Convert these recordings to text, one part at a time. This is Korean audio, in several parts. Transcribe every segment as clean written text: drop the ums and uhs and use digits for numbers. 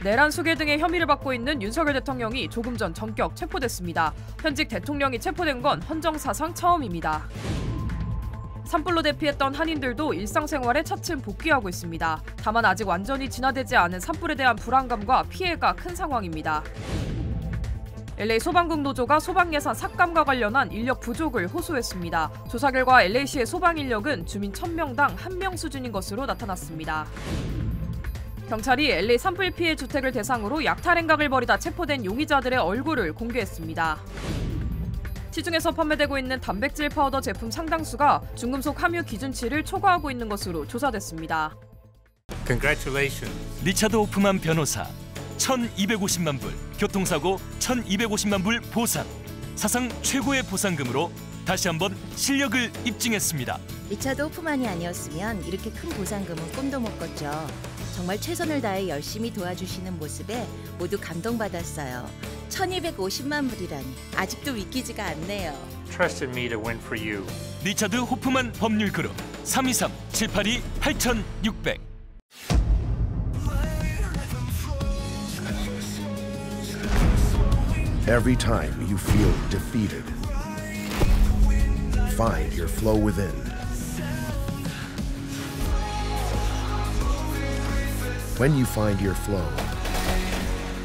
내란 수괴 등의 혐의를 받고 있는 윤석열 대통령이 조금 전 전격 체포됐습니다. 현직 대통령이 체포된 건 헌정사상 처음입니다. 산불로 대피했던 한인들도 일상생활에 차츰 복귀하고 있습니다. 다만 아직 완전히 진화되지 않은 산불에 대한 불안감과 피해가 큰 상황입니다. LA 소방국 노조가 소방예산 삭감과 관련한 인력 부족을 호소했습니다. 조사 결과 LA시의 소방 인력은 주민 1000명당 1명 수준인 것으로 나타났습니다. 경찰이 LA 산불 피해 주택을 대상으로 약탈 행각을 벌이다 체포된 용의자들의 얼굴을 공개했습니다. 시중에서 판매되고 있는 단백질 파우더 제품 상당수가 중금속 함유 기준치를 초과하고 있는 것으로 조사됐습니다. Congratulations. 리차드 호프만 변호사 1,250만 불, 교통사고 1,250만 불 보상. 사상 최고의 보상금으로 다시 한번 실력을 입증했습니다. 리차드 호프만이 아니었으면 이렇게 큰 보상금은 꿈도 못 꿨죠. 정말 최선을 다해 열심히 도와주시는 모습에 모두 감동받았어요. 1,250만 불이라니 아직도 믿기지가 않네요. Trusted me to win for you. 리차드 호프만 법률그룹 323-782-8600. Every time you feel defeated, find your flow within. When you find your flow,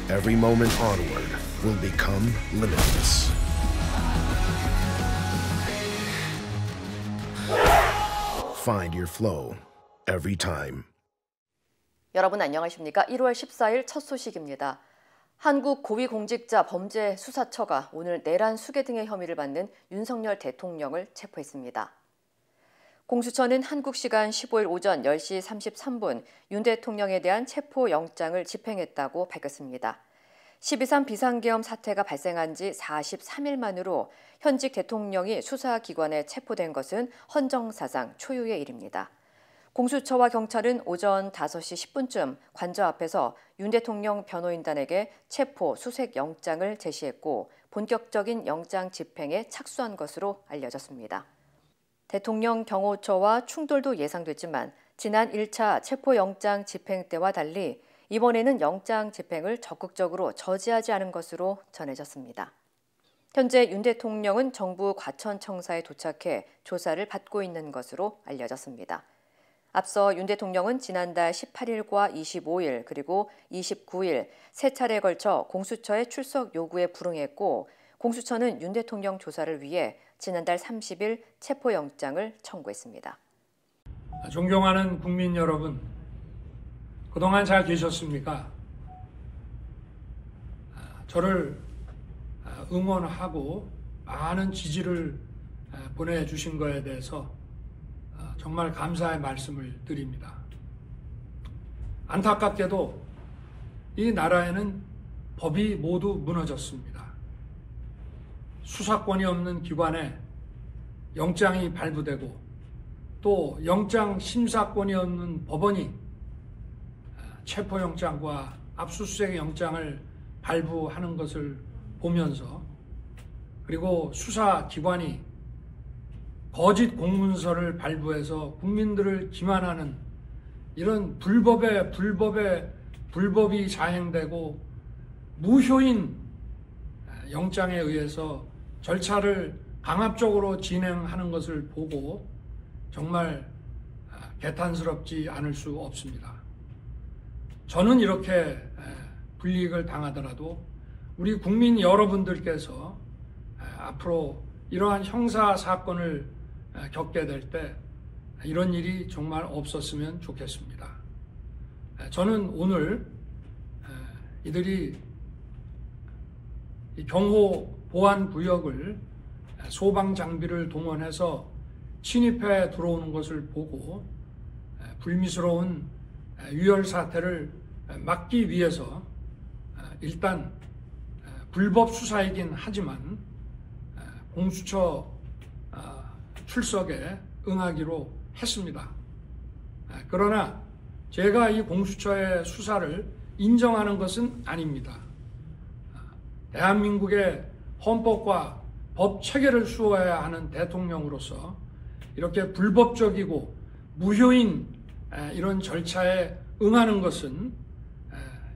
every moment onward will become limitless. Find your flow every time. 여러분 안녕하십니까? 1월 14일 첫 소식입니다. 한국고위공직자범죄수사처가 오늘 내란 수괴 등의 혐의를 받는 윤석열 대통령을 체포했습니다. 공수처는 한국 시간 15일 오전 10시 33분 윤 대통령에 대한 체포영장을 집행했다고 밝혔습니다. 12.3 비상계엄 사태가 발생한 지 43일 만으로 현직 대통령이 수사기관에 체포된 것은 헌정사상 초유의 일입니다. 공수처와 경찰은 오전 5시 10분쯤 관저 앞에서 윤 대통령 변호인단에게 체포 수색영장을 제시했고 본격적인 영장 집행에 착수한 것으로 알려졌습니다. 대통령 경호처와 충돌도 예상됐지만 지난 1차 체포영장 집행 때와 달리 이번에는 영장 집행을 적극적으로 저지하지 않은 것으로 전해졌습니다. 현재 윤 대통령은 정부 과천청사에 도착해 조사를 받고 있는 것으로 알려졌습니다. 앞서 윤 대통령은 지난달 18일과 25일 그리고 29일 세 차례에 걸쳐 공수처의 출석 요구에 불응했고 공수처는 윤 대통령 조사를 위해 지난달 30일 체포영장을 청구했습니다. 존경하는 국민 여러분, 그동안 잘 계셨습니까? 저를 응원하고 많은 지지를 보내주신 것에 대해서 정말 감사의 말씀을 드립니다. 안타깝게도 이 나라에는 법이 모두 무너졌습니다. 수사권이 없는 기관에 영장이 발부되고 또 영장 심사권이 없는 법원이 체포영장과 압수수색 영장을 발부하는 것을 보면서 그리고 수사기관이 거짓 공문서를 발부해서 국민들을 기만하는 이런 불법이 자행되고 무효인 영장에 의해서 절차를 강압적으로 진행하는 것을 보고 정말 개탄스럽지 않을 수 없습니다. 저는 이렇게 불이익을 당하더라도 우리 국민 여러분들께서 앞으로 이러한 형사 사건을 겪게 될 때 이런 일이 정말 없었으면 좋겠습니다. 저는 오늘 이들이 경호 보안 구역을 소방 장비를 동원해서 침입해 들어오는 것을 보고 불미스러운 유혈 사태를 막기 위해서 일단 불법 수사이긴 하지만 공수처 출석에 응하기로 했습니다. 그러나 제가 이 공수처의 수사를 인정하는 것은 아닙니다. 대한민국의 헌법과 법 체계를 수호해야 하는 대통령으로서 이렇게 불법적이고 무효인 이런 절차에 응하는 것은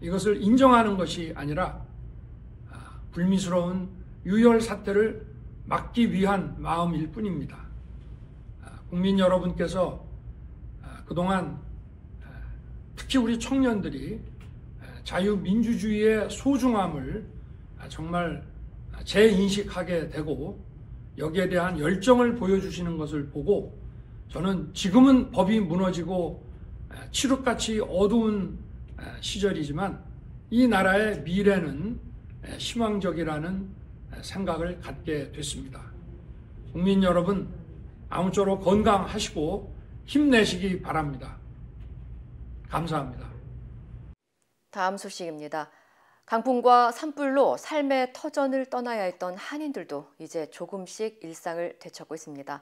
이것을 인정하는 것이 아니라 불미스러운 유혈 사태를 막기 위한 마음일 뿐입니다. 국민 여러분께서 그동안 특히 우리 청년들이 자유민주주의의 소중함을 정말 재인식하게 되고 여기에 대한 열정을 보여주시는 것을 보고 저는 지금은 법이 무너지고 칠흑같이 어두운 시절이지만 이 나라의 미래는 희망적이라는 생각을 갖게 됐습니다. 국민 여러분, 아무쪼록 건강하시고 힘내시기 바랍니다. 감사합니다. 다음 소식입니다. 강풍과 산불로 삶의 터전을 떠나야 했던 한인들도 이제 조금씩 일상을 되찾고 있습니다.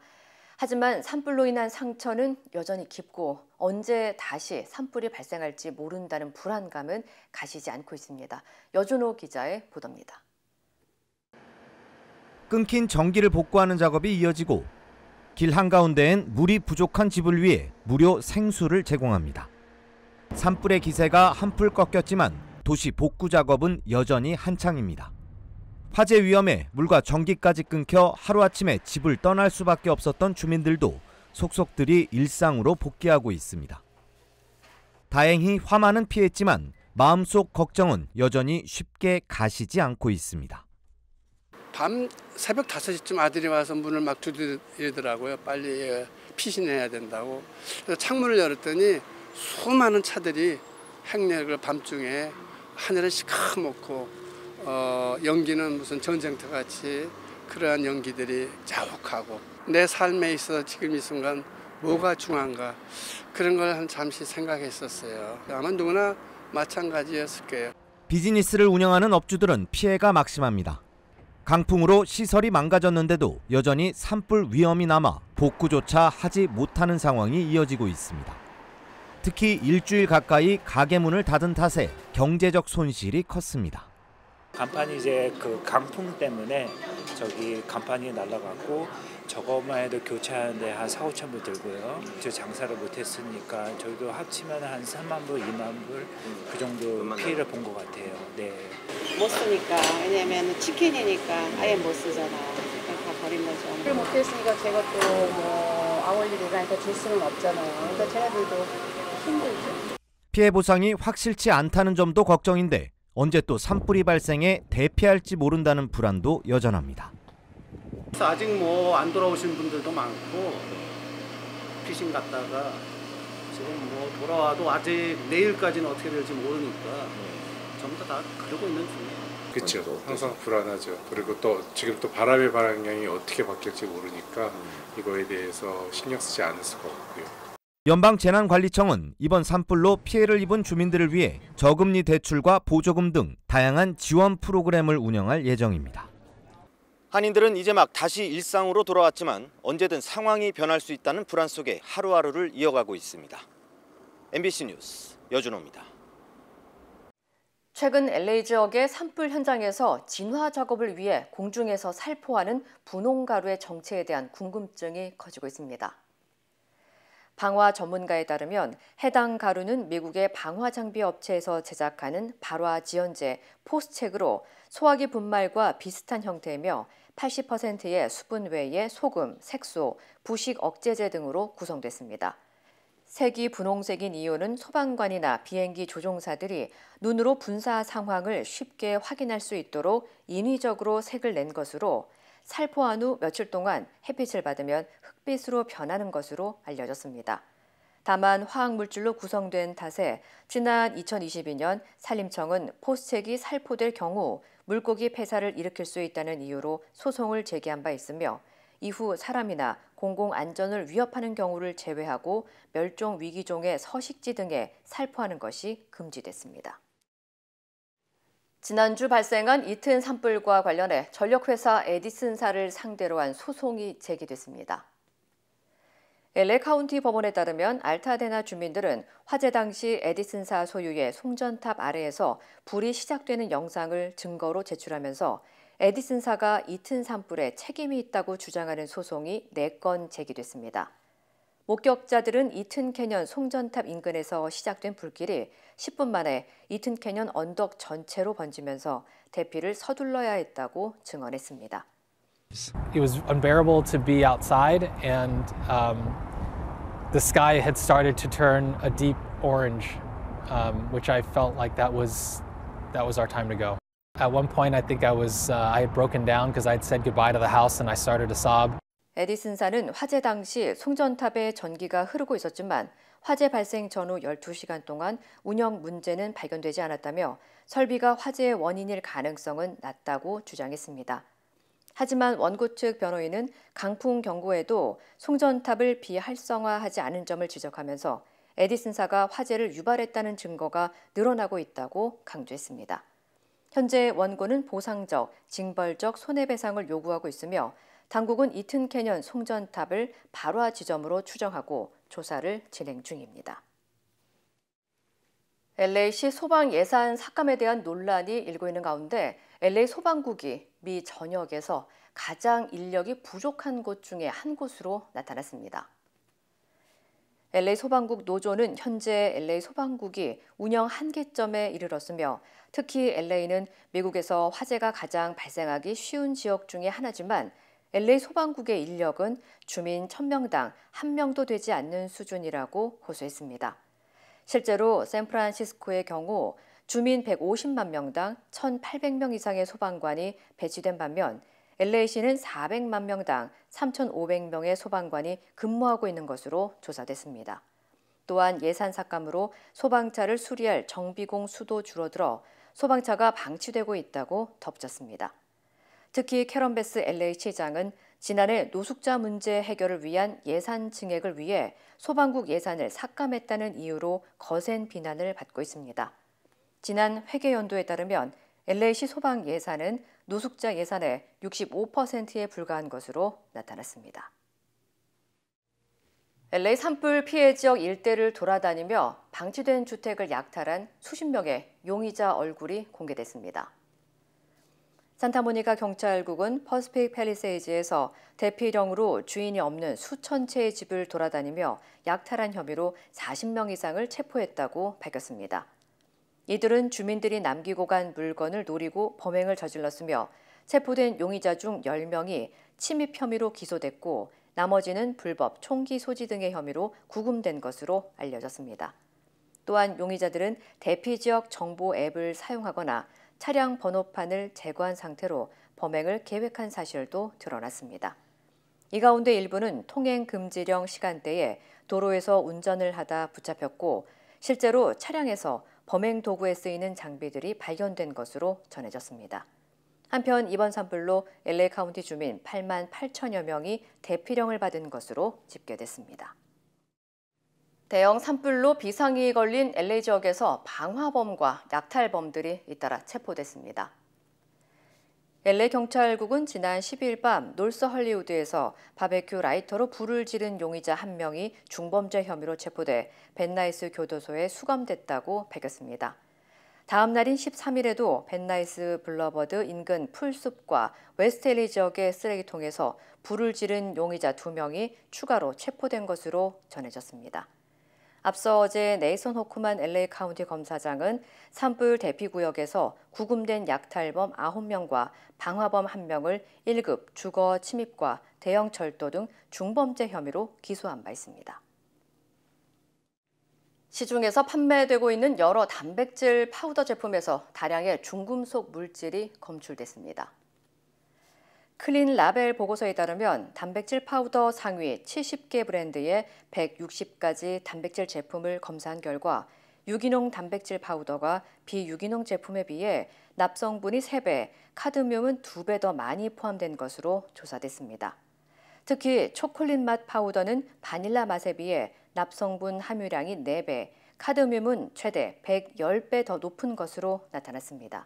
하지만 산불로 인한 상처는 여전히 깊고 언제 다시 산불이 발생할지 모른다는 불안감은 가시지 않고 있습니다. 여준호 기자의 보도입니다. 끊긴 전기를 복구하는 작업이 이어지고 길 한가운데엔 물이 부족한 집을 위해 무료 생수를 제공합니다. 산불의 기세가 한풀 꺾였지만 도시 복구 작업은 여전히 한창입니다. 화재 위험에 물과 전기까지 끊겨 하루아침에 집을 떠날 수밖에 없었던 주민들도 속속들이 일상으로 복귀하고 있습니다. 다행히 화만은 피했지만 마음속 걱정은 여전히 쉽게 가시지 않고 있습니다. 밤 새벽 5시쯤 아들이 와서 문을 막 두드리더라고요. 빨리 피신해야 된다고. 그래서 창문을 열었더니 수많은 차들이 행렬을 밤중에 하늘을 시커멓고 연기는 무슨 전쟁터 같이 그러한 연기들이 자욱하고 내 삶에 있어서 지금 이 순간 뭐가 중요한가 그런 걸 잠시 생각했었어요. 아마 누구나 마찬가지였을 거예요. 비즈니스를 운영하는 업주들은 피해가 막심합니다. 강풍으로 시설이 망가졌는데도 여전히 산불 위험이 남아 복구조차 하지 못하는 상황이 이어지고 있습니다. 특히 일주일 가까이 가게 문을 닫은 탓에 경제적 손실이 컸습니다. 간판이 이제 그 강풍 때문에 저기 간판이 날아갔고 저것만 해도 교체하는데 한 4, 5천 불 들고요. 저 장사를 못했으니까 저희도 합치면 한 3만 불, 2만 불 그 정도 피해를 본 것 같아요. 네. 못 쓰니까 왜냐면 치킨이니까 아예 못 쓰잖아요. 다 버린 거죠. 를 못했으니까 제가 또 뭐 아울리니까 줄 수는 없잖아요. 그러니까 쟤네들도 힘들죠. 피해 보상이 확실치 않다는 점도 걱정인데 언제 또 산불이 발생해 대피할지 모른다는 불안도 여전합니다. 아직 뭐 안 돌아오신 분들도 많고 피신 갔다가 지금 뭐 돌아와도 아직 내일까지는 어떻게 될지 모르니까 전부 다 그러고 있는 중이에요. 그렇죠. 항상 불안하죠. 그리고 또 지금 또 바람의 방향이 어떻게 바뀔지 모르니까 이거에 대해서 신경 쓰지 않을 수가 없고요. 연방재난관리청은 이번 산불로 피해를 입은 주민들을 위해 저금리 대출과 보조금 등 다양한 지원 프로그램을 운영할 예정입니다. 한인들은 이제 막 다시 일상으로 돌아왔지만 언제든 상황이 변할 수 있다는 불안 속에 하루하루를 이어가고 있습니다. MBC 뉴스 여준호입니다. 최근 LA 지역의 산불 현장에서 진화 작업을 위해 공중에서 살포하는 분홍가루의 정체에 대한 궁금증이 커지고 있습니다. 방화 전문가에 따르면 해당 가루는 미국의 방화 장비 업체에서 제작하는 발화 지연제 포스책으로 소화기 분말과 비슷한 형태이며 80%의 수분 외에 소금, 색소, 부식 억제제 등으로 구성됐습니다. 색이 분홍색인 이유는 소방관이나 비행기 조종사들이 눈으로 분사 상황을 쉽게 확인할 수 있도록 인위적으로 색을 낸 것으로 살포한 후 며칠 동안 햇빛을 받으면 흑빛으로 변하는 것으로 알려졌습니다. 다만 화학물질로 구성된 탓에 지난 2022년 산림청은 포스책이 살포될 경우 물고기 폐사를 일으킬 수 있다는 이유로 소송을 제기한 바 있으며 이후 사람이나 공공안전을 위협하는 경우를 제외하고 멸종 위기종의 서식지 등에 살포하는 것이 금지됐습니다. 지난주 발생한 이튼 산불과 관련해 전력회사 에디슨사를 상대로 한 소송이 제기됐습니다. LA 카운티 법원에 따르면 알타데나 주민들은 화재 당시 에디슨사 소유의 송전탑 아래에서 불이 시작되는 영상을 증거로 제출하면서 에디슨사가 이튼 산불에 책임이 있다고 주장하는 소송이 4건 제기됐습니다. 목격자들은 이튼 캐년 송전탑 인근에서 시작된 불길이 10분 만에 이튼 캐년 언덕 전체로 번지면서 대피를 서둘러야 했다고 증언했습니다. It was unbearable to be outside, and the sky had started to turn a deep orange, which I felt like that was our time to go. At one point, I think I had broken down because I had said goodbye to the house, and I started to sob. 에디슨사는 화재 당시 송전탑에 전기가 흐르고 있었지만 화재 발생 전후 12시간 동안 운영 문제는 발견되지 않았다며 설비가 화재의 원인일 가능성은 낮다고 주장했습니다. 하지만 원고 측 변호인은 강풍 경고에도 송전탑을 비활성화하지 않은 점을 지적하면서 에디슨사가 화재를 유발했다는 증거가 늘어나고 있다고 강조했습니다. 현재 원고는 보상적, 징벌적 손해배상을 요구하고 있으며 당국은 이튼 캐년 송전탑을 발화 지점으로 추정하고 조사를 진행 중입니다. LA시 소방 예산 삭감에 대한 논란이 일고 있는 가운데 LA 소방국이 미 전역에서 가장 인력이 부족한 곳 중에 한 곳으로 나타났습니다. LA 소방국 노조는 현재 LA 소방국이 운영 한계점에 이르렀으며 특히 LA는 미국에서 화재가 가장 발생하기 쉬운 지역 중에 하나지만 LA 소방국의 인력은 주민 1000명당 1명도 되지 않는 수준이라고 호소했습니다. 실제로 샌프란시스코의 경우 주민 150만 명당 1,800명 이상의 소방관이 배치된 반면 LA시는 400만 명당 3,500명의 소방관이 근무하고 있는 것으로 조사됐습니다. 또한 예산 삭감으로 소방차를 수리할 정비공 수도 줄어들어 소방차가 방치되고 있다고 덧붙였습니다. 특히 캐런 베스 LA 시장은 지난해 노숙자 문제 해결을 위한 예산 증액을 위해 소방국 예산을 삭감했다는 이유로 거센 비난을 받고 있습니다. 지난 회계연도에 따르면 LA시 소방 예산은 노숙자 예산의 65%에 불과한 것으로 나타났습니다. LA 산불 피해 지역 일대를 돌아다니며 방치된 주택을 약탈한 수십 명의 용의자 얼굴이 공개됐습니다. 산타모니카 경찰국은 퍼시픽 팰리세이즈에서 대피령으로 주인이 없는 수천 채의 집을 돌아다니며 약탈한 혐의로 40명 이상을 체포했다고 밝혔습니다. 이들은 주민들이 남기고 간 물건을 노리고 범행을 저질렀으며 체포된 용의자 중 10명이 침입 혐의로 기소됐고 나머지는 불법 총기 소지 등의 혐의로 구금된 것으로 알려졌습니다. 또한 용의자들은 대피 지역 정보 앱을 사용하거나 차량 번호판을 제거한 상태로 범행을 계획한 사실도 드러났습니다. 이 가운데 일부는 통행 금지령 시간대에 도로에서 운전을 하다 붙잡혔고 실제로 차량에서 범행 도구에 쓰이는 장비들이 발견된 것으로 전해졌습니다. 한편 이번 산불로 LA 카운티 주민 8만 8천여 명이 대피령을 받은 것으로 집계됐습니다. 대형 산불로 비상이 걸린 LA 지역에서 방화범과 약탈범들이 잇따라 체포됐습니다. LA 경찰국은 지난 10일 밤 놀스 헐리우드에서 바베큐 라이터로 불을 지른 용의자 1명이 중범죄 혐의로 체포돼 벤나이스 교도소에 수감됐다고 밝혔습니다. 다음 날인 13일에도 벤나이스 블러버드 인근 풀숲과 웨스트LA 지역의 쓰레기통에서 불을 지른 용의자 2명이 추가로 체포된 것으로 전해졌습니다. 앞서 어제 네이선 호크만 LA 카운티 검사장은 산불 대피구역에서 구금된 약탈범 9명과 방화범 1명을 1급 주거 침입과 대형 절도 등 중범죄 혐의로 기소한 바 있습니다. 시중에서 판매되고 있는 여러 단백질 파우더 제품에서 다량의 중금속 물질이 검출됐습니다. 클린 라벨 보고서에 따르면 단백질 파우더 상위 70개 브랜드의 160가지 단백질 제품을 검사한 결과 유기농 단백질 파우더가 비유기농 제품에 비해 납성분이 3배, 카드뮴은 2배 더 많이 포함된 것으로 조사됐습니다. 특히 초콜릿 맛 파우더는 바닐라 맛에 비해 납성분 함유량이 4배, 카드뮴은 최대 110배 더 높은 것으로 나타났습니다.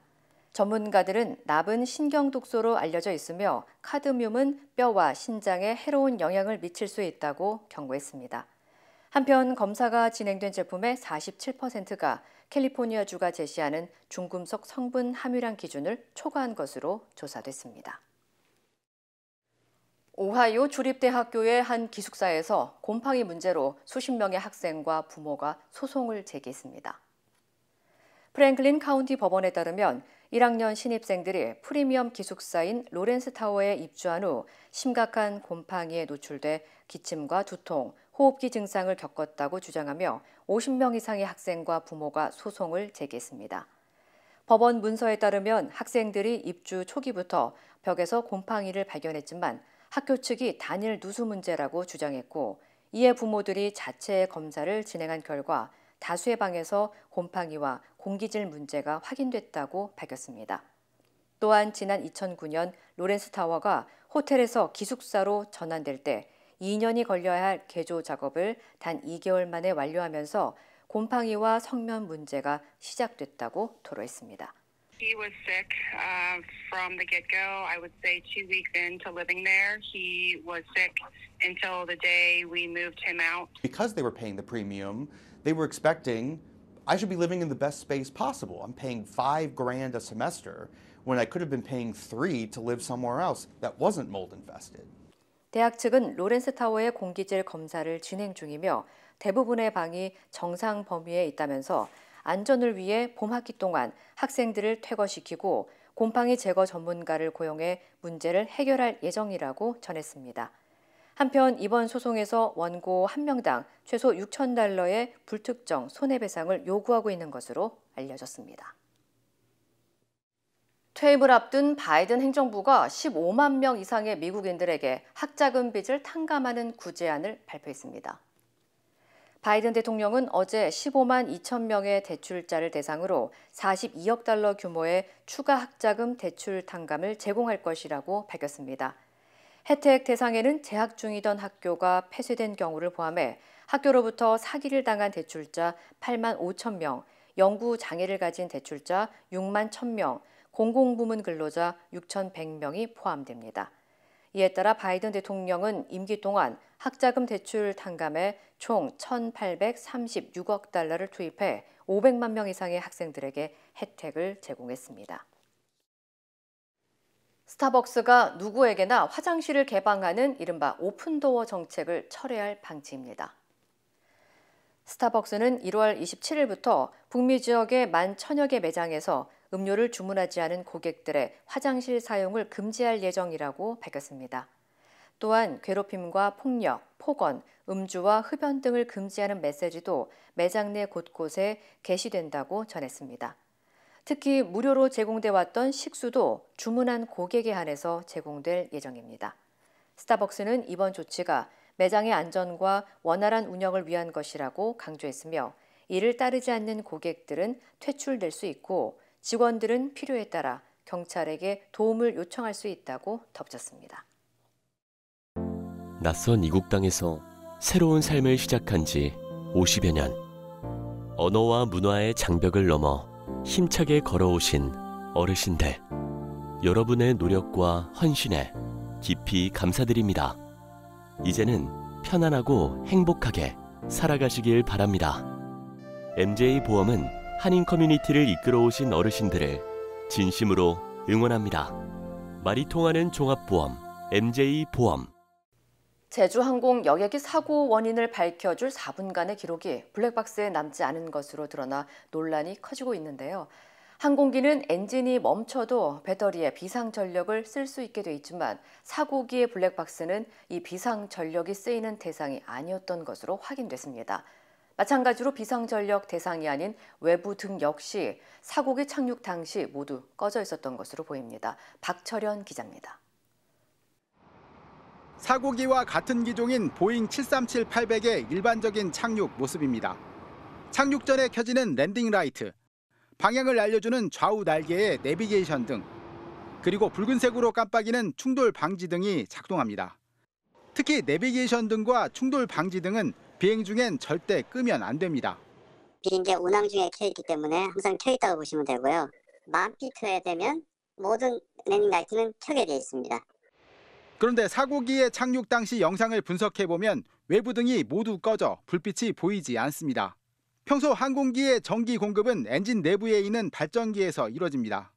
전문가들은 납은 신경독소로 알려져 있으며 카드뮴은 뼈와 신장에 해로운 영향을 미칠 수 있다고 경고했습니다. 한편 검사가 진행된 제품의 47%가 캘리포니아주가 제시하는 중금속 성분 함유량 기준을 초과한 것으로 조사됐습니다. 오하이오 주립대학교의 한 기숙사에서 곰팡이 문제로 수십 명의 학생과 부모가 소송을 제기했습니다. 프랭클린 카운티 법원에 따르면 1학년 신입생들이 프리미엄 기숙사인 로렌스 타워에 입주한 후 심각한 곰팡이에 노출돼 기침과 두통, 호흡기 증상을 겪었다고 주장하며 50명 이상의 학생과 부모가 소송을 제기했습니다. 법원 문서에 따르면 학생들이 입주 초기부터 벽에서 곰팡이를 발견했지만 학교 측이 단일 누수 문제라고 주장했고, 이에 부모들이 자체 검사를 진행한 결과 다수의 방에서 곰팡이와 공기질 문제가 확인됐다고 밝혔습니다. 또한 지난 2009년 로렌스 타워가 호텔에서 기숙사로 전환될 때 2년이 걸려야 할 개조 작업을 단 2개월 만에 완료하면서 곰팡이와 성면 문제가 시작됐다고 토로했습니다. He was sick from the get-go. I would say 2 weeks into living there, he was sick until the day we moved him out. Because they were paying the premium, they were expecting I should be living in the best space possible. I'm paying $5,000 a semester when I could have been paying $3,000 to live somewhere else that wasn't mold infested. 대학 측은 로렌스 타워의 공기질 검사를 진행 중이며 대부분의 방이 정상 범위에 있다면서 안전을 위해 봄학기 동안 학생들을 퇴거시키고 곰팡이 제거 전문가를 고용해 문제를 해결할 예정이라고 전했습니다. 한편 이번 소송에서 원고 1명당 최소 $6,000의 불특정 손해배상을 요구하고 있는 것으로 알려졌습니다. 퇴임을 앞둔 바이든 행정부가 15만 명 이상의 미국인들에게 학자금 빚을 탕감하는 구제안을 발표했습니다. 바이든 대통령은 어제 15만 2천 명의 대출자를 대상으로 42억 달러 규모의 추가 학자금 대출 탕감을 제공할 것이라고 밝혔습니다. 혜택 대상에는 재학 중이던 학교가 폐쇄된 경우를 포함해 학교로부터 사기를 당한 대출자 8만 5천 명, 영구 장애를 가진 대출자 6만 1,000명, 공공부문 근로자 6,100명이 포함됩니다. 이에 따라 바이든 대통령은 임기 동안 학자금 대출 탕감에 총 1,836억 달러를 투입해 500만 명 이상의 학생들에게 혜택을 제공했습니다. 스타벅스가 누구에게나 화장실을 개방하는 이른바 오픈도어 정책을 철회할 방침입니다. 스타벅스는 1월 27일부터 북미 지역의 11,000여 개 매장에서 음료를 주문하지 않은 고객들의 화장실 사용을 금지할 예정이라고 밝혔습니다. 또한 괴롭힘과 폭력, 폭언, 음주와 흡연 등을 금지하는 메시지도 매장 내 곳곳에 게시된다고 전했습니다. 특히 무료로 제공돼 왔던 식수도 주문한 고객에 한해서 제공될 예정입니다. 스타벅스는 이번 조치가 매장의 안전과 원활한 운영을 위한 것이라고 강조했으며 이를 따르지 않는 고객들은 퇴출될 수 있고 직원들은 필요에 따라 경찰에게 도움을 요청할 수 있다고 덧붙였습니다. 낯선 이국 땅에서 새로운 삶을 시작한 지 50여 년. 언어와 문화의 장벽을 넘어 힘차게 걸어오신 어르신들. 여러분의 노력과 헌신에 깊이 감사드립니다. 이제는 편안하고 행복하게 살아가시길 바랍니다. MJ보험은 한인 커뮤니티를 이끌어오신 어르신들을 진심으로 응원합니다. 말이 통하는 종합보험 MJ보험. 제주항공 여객기 사고 원인을 밝혀줄 4분간의 기록이 블랙박스에 남지 않은 것으로 드러나 논란이 커지고 있는데요. 항공기는 엔진이 멈춰도 배터리에 비상전력을 쓸 수 있게 돼 있지만 사고기의 블랙박스는 이 비상전력이 쓰이는 대상이 아니었던 것으로 확인됐습니다. 마찬가지로 비상전력 대상이 아닌 외부 등 역시 사고기 착륙 당시 모두 꺼져 있었던 것으로 보입니다. 박철현 기자입니다. 사고기와 같은 기종인 보잉 737-800의 일반적인 착륙 모습입니다. 착륙 전에 켜지는 랜딩 라이트, 방향을 알려주는 좌우 날개의 내비게이션 등, 그리고 붉은색으로 깜빡이는 충돌 방지 등이 작동합니다. 특히 내비게이션 등과 충돌 방지 등은 비행 중엔 절대 끄면 안 됩니다. 비행기가 운항 중에 켜있기 때문에 항상 켜있다고 보시면 되고요. 10,000피트에 되면 모든 랜딩 라이트는 켜게 되어 있습니다. 그런데 사고기의 착륙 당시 영상을 분석해보면 외부 등이 모두 꺼져 불빛이 보이지 않습니다. 평소 항공기의 전기 공급은 엔진 내부에 있는 발전기에서 이루어집니다.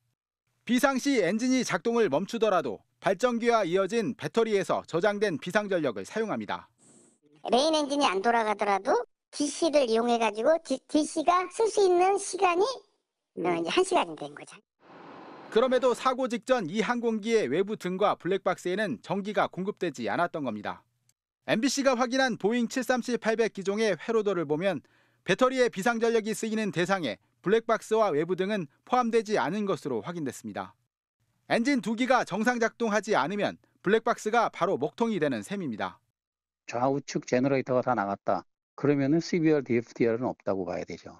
비상시 엔진이 작동을 멈추더라도 발전기와 이어진 배터리에서 저장된 비상전력을 사용합니다. 메인 엔진이 안 돌아가더라도 DC를 이용해가지고 DC가 쓸 수 있는 시간이 이제 1시간이 된 거죠. 그럼에도 사고 직전 이 항공기의 외부 등과 블랙박스에는 전기가 공급되지 않았던 겁니다. MBC가 확인한 보잉 737-800 기종의 회로도를 보면 배터리에 비상전력이 쓰이는 대상에 블랙박스와 외부 등은 포함되지 않은 것으로 확인됐습니다. 엔진 2기가 정상 작동하지 않으면 블랙박스가 바로 먹통이 되는 셈입니다. 좌우측 제너레이터가 다 나갔다. 그러면은 CBR, DFDR은 없다고 봐야 되죠.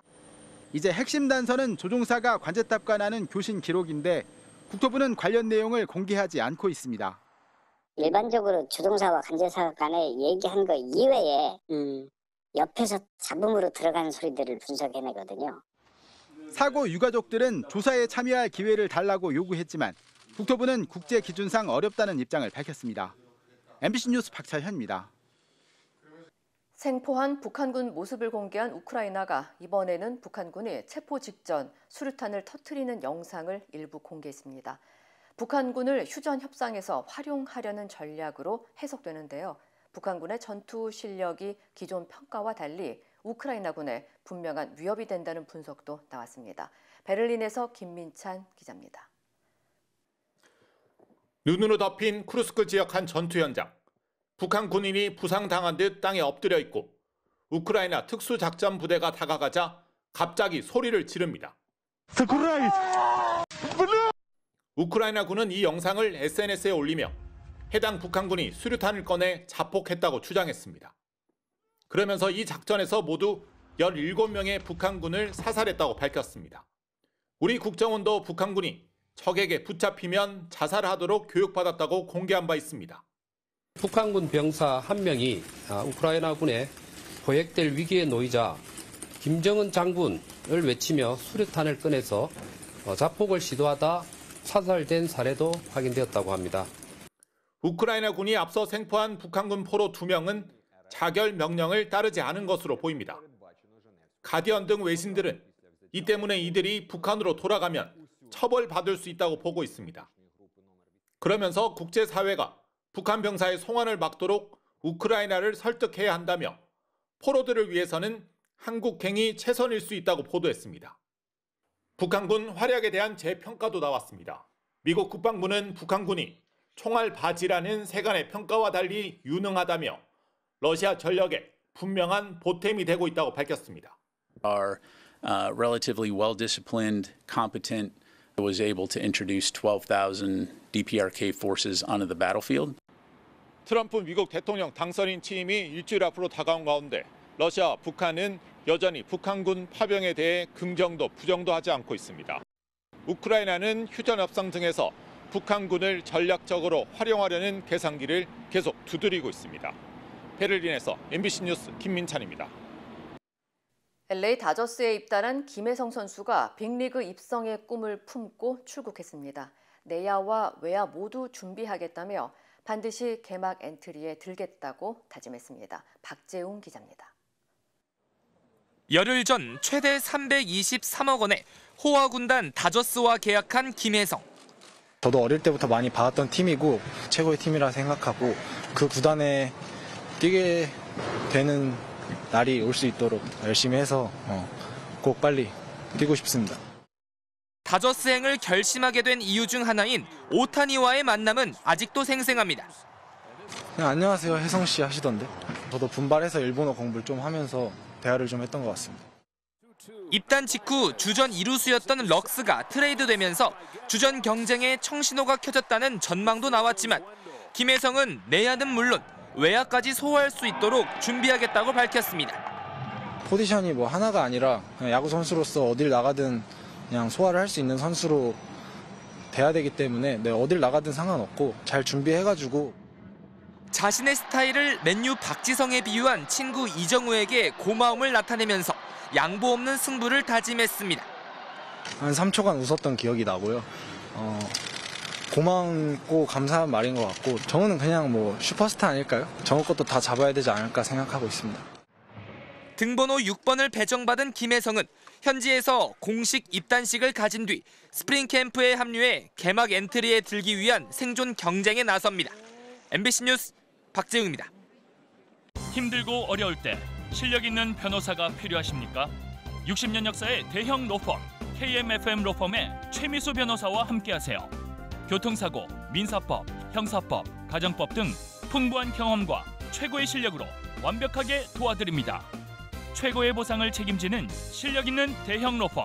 이제 핵심 단서는 조종사가 관제탑관하는 교신 기록인데 국토부는 관련 내용을 공개하지 않고 있습니다. 일반적으로 조종사와 관제사 간에 얘기한 거 이외에 옆에서 잡음으로 들어가는 소리들을 분석해내거든요. 사고 유가족들은 조사에 참여할 기회를 달라고 요구했지만 국토부는 국제 기준상 어렵다는 입장을 밝혔습니다. MBC 뉴스 박찬현입니다. 생포한 북한군 모습을 공개한 우크라이나가 이번에는 북한군이 체포 직전 수류탄을 터뜨리는 영상을 일부 공개했습니다. 북한군을 휴전 협상에서 활용하려는 전략으로 해석되는데요. 북한군의 전투 실력이 기존 평가와 달리 우크라이나군에 분명한 위협이 된다는 분석도 나왔습니다. 베를린에서 김민찬 기자입니다. 눈으로 덮인 쿠르스크 지역 한 전투 현장. 북한 군인이 부상당한 듯 땅에 엎드려 있고 우크라이나 특수작전 부대가 다가가자 갑자기 소리를 지릅니다. 우크라이나 군은 이 영상을 SNS에 올리며 해당 북한군이 수류탄을 꺼내 자폭했다고 주장했습니다. 그러면서 이 작전에서 모두 17명의 북한군을 사살했다고 밝혔습니다. 우리 국정원도 북한군이 적에게 붙잡히면 자살하도록 교육받았다고 공개한 바 있습니다. 북한군 병사 한 명이 우크라이나군에 포획될 위기에 놓이자 김정은 장군을 외치며 수류탄을 꺼내서 자폭을 시도하다 사살된 사례도 확인되었다고 합니다. 우크라이나 군이 앞서 생포한 북한군 포로 2명은 자결 명령을 따르지 않은 것으로 보입니다. 가디언 등 외신들은 이 때문에 이들이 북한으로 돌아가면 처벌받을 수 있다고 보고 있습니다. 그러면서 국제사회가 북한 병사의 송환을 막도록 우크라이나를 설득해야 한다며 포로들을 위해서는 한국행이 최선일 수 있다고 보도했습니다. 북한군 활약에 대한 재평가도 나왔습니다. 미국 국방부는 북한군이 총알 바지라는 세간의 평가와 달리 유능하다며 러시아 전력에 분명한 보탬이 되고 있다고 밝혔습니다. Are relatively well-disciplined, competent, was able to introduce 12,000 DPRK forces onto the battlefield. 트럼프 미국 대통령 당선인 취임이 일주일 앞으로 다가온 가운데 러시아, 북한은 여전히 북한군 파병에 대해 긍정도 부정도 하지 않고 있습니다. 우크라이나는 휴전 협상 등에서 북한군을 전략적으로 활용하려는 계산기를 계속 두드리고 있습니다. 베를린에서 MBC 뉴스 김민찬입니다. LA 다저스에 입단한 김혜성 선수가 빅리그 입성의 꿈을 품고 출국했습니다. 내야와 외야 모두 준비하겠다며 반드시 개막 엔트리에 들겠다고 다짐했습니다. 박재웅 기자입니다. 열흘 전 최대 323억 원의 호화 군단 다저스와 계약한 김혜성. 저도 어릴 때부터 많이 봐왔던 팀이고 최고의 팀이라 생각하고 그 구단에 뛰게 되는 날이 올 수 있도록 열심히 해서 꼭 빨리 뛰고 싶습니다. 다저스행을 결심하게 된 이유 중 하나인 오타니와의 만남은 아직도 생생합니다. 안녕하세요 혜성 씨 하시던데 저도 분발해서 일본어 공부를 좀 하면서 대화를 좀 했던 것 같습니다. 입단 직후 주전 2루수였던 럭스가 트레이드되면서 주전 경쟁에 청신호가 켜졌다는 전망도 나왔지만 김혜성은 내야는 물론 외야까지 소화할 수 있도록 준비하겠다고 밝혔습니다. 포지션이 뭐 하나가 아니라 야구 선수로서 어딜 나가든 그냥 소화를 할 수 있는 선수로 돼야 되기 때문에 어딜 나가든 상관없고 잘 준비해가지고 자신의 스타일을 맨유 박지성에 비유한 친구 이정우에게 고마움을 나타내면서 양보 없는 승부를 다짐했습니다. 한 3초간 웃었던 기억이 나고요. 고맙고 감사한 말인 것 같고 정우는 그냥 뭐 슈퍼스타 아닐까요? 정우 것도 다 잡아야 되지 않을까 생각하고 있습니다. 등번호 6번을 배정받은 김혜성은 현지에서 공식 입단식을 가진 뒤 스프링 캠프에 합류해 개막 엔트리에 들기 위한 생존 경쟁에 나섭니다. MBC 뉴스 박재웅입니다. 힘들고 어려울 때 실력 있는 변호사가 필요하십니까? 60년 역사의 대형 로펌 KMFM 로펌의 최미수 변호사와 함께하세요. 교통사고, 민사법, 형사법, 가정법 등 풍부한 경험과 최고의 실력으로 완벽하게 도와드립니다. 최고의 보상을 책임지는 실력 있는 대형 로펌.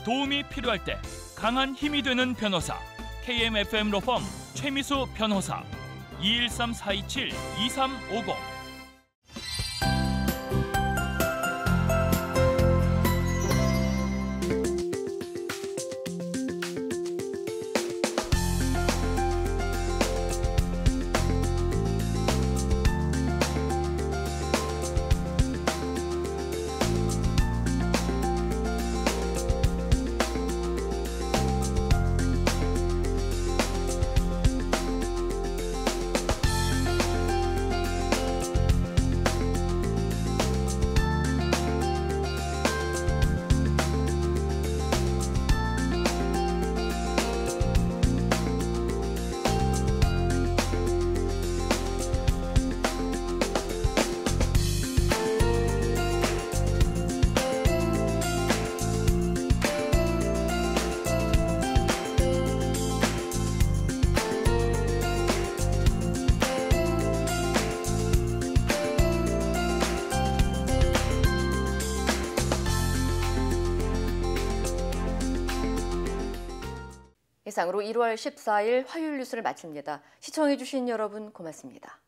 도움이 필요할 때 강한 힘이 되는 변호사. KMFM 로펌 최미수 변호사. 213-427-2350. 이상으로 1월 14일 화요일 뉴스를 마칩니다. 시청해주신 여러분 고맙습니다.